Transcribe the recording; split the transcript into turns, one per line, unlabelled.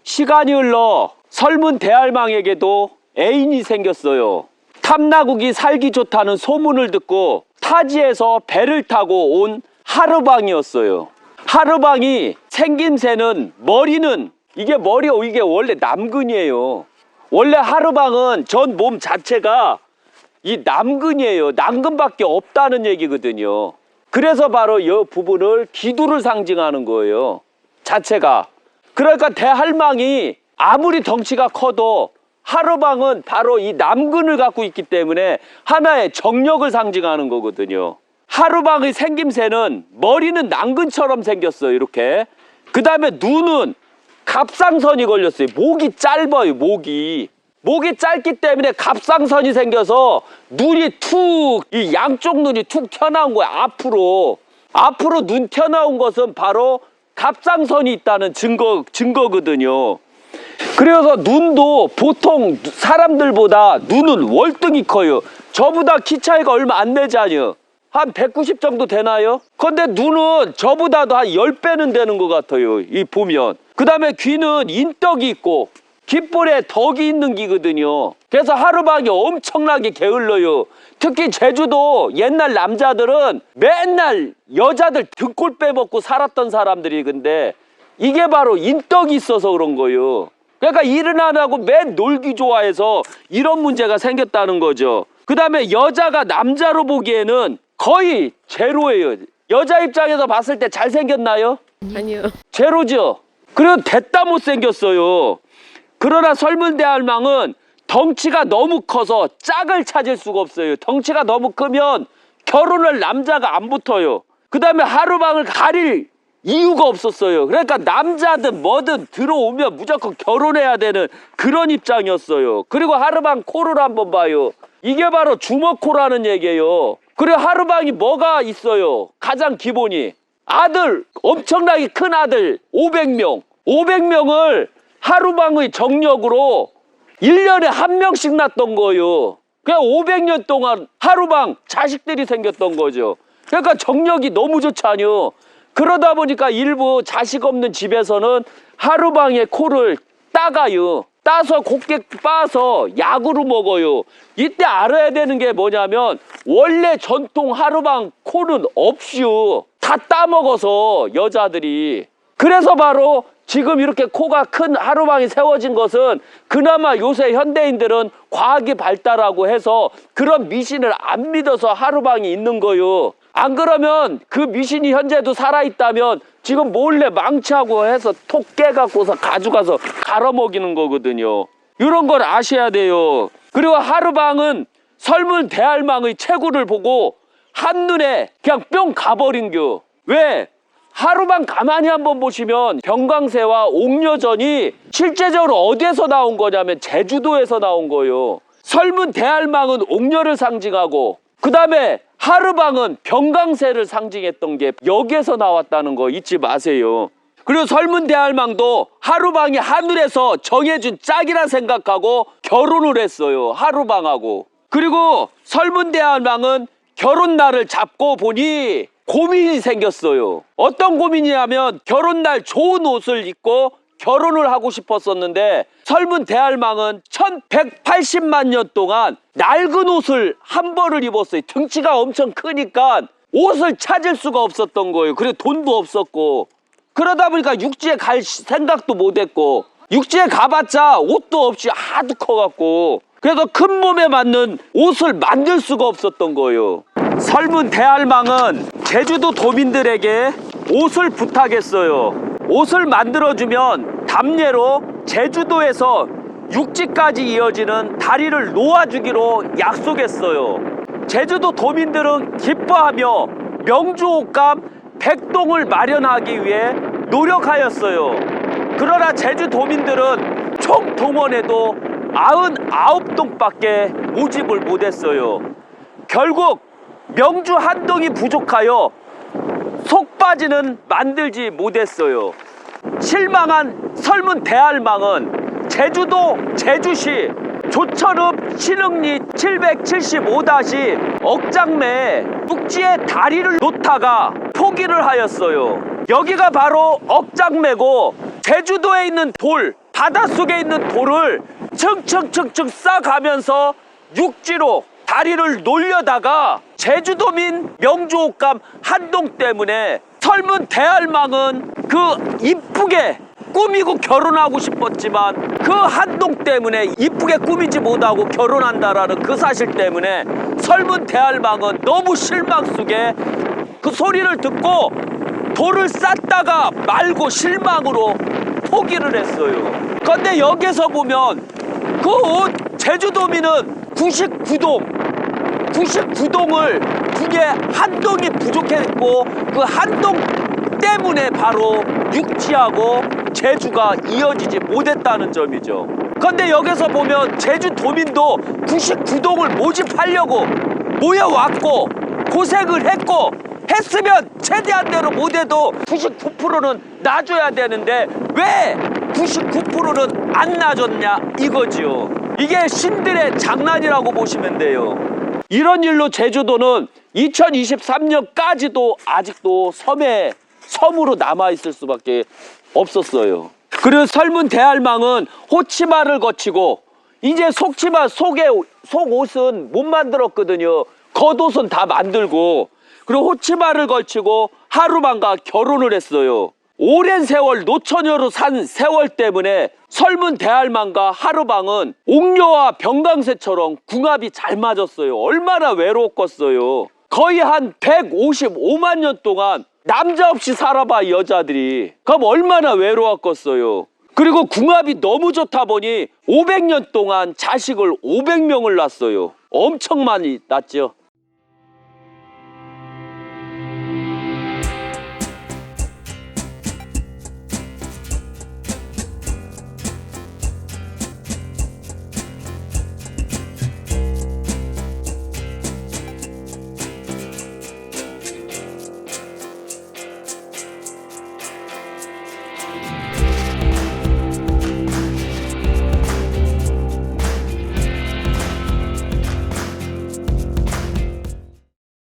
시간이 흘러 설문 대할망에게도 애인이 생겼어요. 탐나국이 살기 좋다는 소문을 듣고 타지에서 배를 타고 온 하르방이었어요. 하르방이 생김새는 머리는 이게 원래 남근이에요. 원래 하르방은 전 몸 자체가 이 남근이에요. 남근밖에 없다는 얘기거든요. 그래서 바로 이 부분을 기두를 상징하는 거예요. 자체가. 그러니까 대할망이 아무리 덩치가 커도 하르방은 바로 이 남근을 갖고 있기 때문에 하나의 정력을 상징하는 거거든요. 하르방의 생김새는 머리는 남근처럼 생겼어요. 이렇게. 그 다음에 눈은 갑상선이 걸렸어요. 목이 짧아요. 목이 짧기 때문에 갑상선이 생겨서 눈이 이 양쪽 눈이 툭 튀어나온 거야. 앞으로 눈 튀어나온 것은 바로 갑상선이 있다는 증거거든요. 그래서 눈도 보통 사람들보다 눈은 월등히 커요. 저보다 키 차이가 얼마 안 되잖아요. 한 190 정도 되나요? 근데 눈은 저보다도 한 10배는 되는 것 같아요. 이 보면. 그 다음에 귀는 인덕이 있고 귓볼에 덕이 있는 귀거든요. 그래서 하르방이 엄청나게 게을러요. 특히 제주도 옛날 남자들은 맨날 여자들 등골 빼먹고 살았던 사람들이, 근데 이게 바로 인덕이 있어서 그런 거예요. 그러니까 일은 안 하고 맨 놀기 좋아해서 이런 문제가 생겼다는 거죠. 그 다음에 여자가 남자로 보기에는 거의 제로예요. 여자 입장에서 봤을 때 잘생겼나요?
아니요.
제로죠. 그리고 됐다 못생겼어요. 그러나 설문대할망은 덩치가 너무 커서 짝을 찾을 수가 없어요. 덩치가 너무 크면 결혼을 남자가 안 붙어요. 그 다음에 하르방을 가릴 이유가 없었어요. 그러니까 남자든 뭐든 들어오면 무조건 결혼해야 되는 그런 입장이었어요. 그리고 하르방 코를 한번 봐요. 이게 바로 주먹코라는 얘기예요. 그리고 하르방이 뭐가 있어요? 가장 기본이 아들, 엄청나게 큰 아들 500명 500명을 하르방의 정력으로 1년에 한 명씩 낳았던 거예요. 그냥 500년 동안 하르방 자식들이 생겼던 거죠. 그러니까 정력이 너무 좋잖아요. 그러다 보니까 일부 자식 없는 집에서는 하르방의 코를 따가요. 따서 곱게 빻아서 약으로 먹어요. 이때 알아야 되는 게 뭐냐면 원래 전통 하르방 코는 없슈. 다 따먹어서 여자들이. 그래서 바로 지금 이렇게 코가 큰 하르방이 세워진 것은 그나마 요새 현대인들은 과학이 발달하고 해서 그런 미신을 안 믿어서 하르방이 있는 거요. 안 그러면 그 미신이 현재도 살아있다면 지금 몰래 망치하고 해서 톡 깨갖고서 가져가서 갈아먹이는 거거든요. 이런 걸 아셔야 돼요. 그리고 하르방은 설문 대할망의 체구를 보고 한눈에 그냥 뿅 가버린겨. 왜? 하르방 가만히 한번 보시면 병광세와 옥녀전이 실제적으로 어디에서 나온 거냐면 제주도에서 나온 거예요. 설문 대할망은 옥녀를 상징하고 그 다음에 하르방은 병광세를 상징했던 게 여기에서 나왔다는 거 잊지 마세요. 그리고 설문 대할망도 하르방이 하늘에서 정해준 짝이라 생각하고 결혼을 했어요. 하르방하고. 그리고 설문 대할망은 결혼날을 잡고 보니 고민이 생겼어요. 어떤 고민이냐면 결혼날 좋은 옷을 입고 결혼을 하고 싶었었는데 설문 대할망은 1180만 년 동안 낡은 옷을 한 벌을 입었어요. 등치가 엄청 크니까 옷을 찾을 수가 없었던 거예요. 그리고 돈도 없었고 그러다 보니까 육지에 갈 생각도 못했고 육지에 가봤자 옷도 없이 하도 커갖고 그래서 큰 몸에 맞는 옷을 만들 수가 없었던 거예요. 설문 대할망은 제주도 도민들에게 옷을 부탁했어요. 옷을 만들어주면 담례로 제주도에서 육지까지 이어지는 다리를 놓아주기로 약속했어요. 제주도 도민들은 기뻐하며 명주옥감 백동을 마련하기 위해 노력하였어요. 그러나 제주 도민들은 총 동원해도 99동밖에 모집을 못했어요. 결국 명주 한 동이 부족하여 속바지는 만들지 못했어요. 실망한 설문 대할망은 제주도 제주시 조천읍 신흥리 775- 억장매에 육지에 다리를 놓다가 포기를 하였어요. 여기가 바로 억장매고 제주도에 있는 돌, 바닷속에 있는 돌을 층층층층 쌓아가면서 육지로 다리를 놀려다가 제주도민 명주옥감 한동 때문에 설문 대할망은 그 이쁘게 꾸미고 결혼하고 싶었지만 그 한동 때문에 이쁘게 꾸미지 못하고 결혼한다라는 그 사실 때문에 설문 대할망은 너무 실망 속에 그 소리를 듣고 돌을 쌓다가 말고 실망으로 포기를 했어요. 그런데 여기서 보면 그 제주도민은 99동을 그게 한동이 부족했고 그 한동 때문에 바로 육지하고 제주가 이어지지 못했다는 점이죠. 그런데 여기서 보면 제주도민도 99동을 모집하려고 모여왔고 고생을 했으면 최대한대로 못해도 99%는 놔줘야 되는데 왜 99%는 안 놔줬냐 이거지요. 이게 신들의 장난이라고 보시면 돼요. 이런 일로 제주도는 2023년까지도 아직도 섬으로 남아있을 수밖에 없었어요. 그리고 설문 대할망은 호치마를 거치고 이제 속치마 속옷은 못 만들었거든요. 겉옷은 다 만들고 그리고 호치마를 걸치고 하루만가 결혼을 했어요. 오랜 세월 노처녀로 산 세월 때문에 설문 대할망과 하루방은 옥녀와 병강세처럼 궁합이 잘 맞았어요. 얼마나 외로웠겠어요. 거의 한 155만 년 동안 남자 없이 살아봐 여자들이. 그럼 얼마나 외로웠겠어요. 그리고 궁합이 너무 좋다 보니 500년 동안 자식을 500명을 낳았어요. 엄청 많이 낳았죠.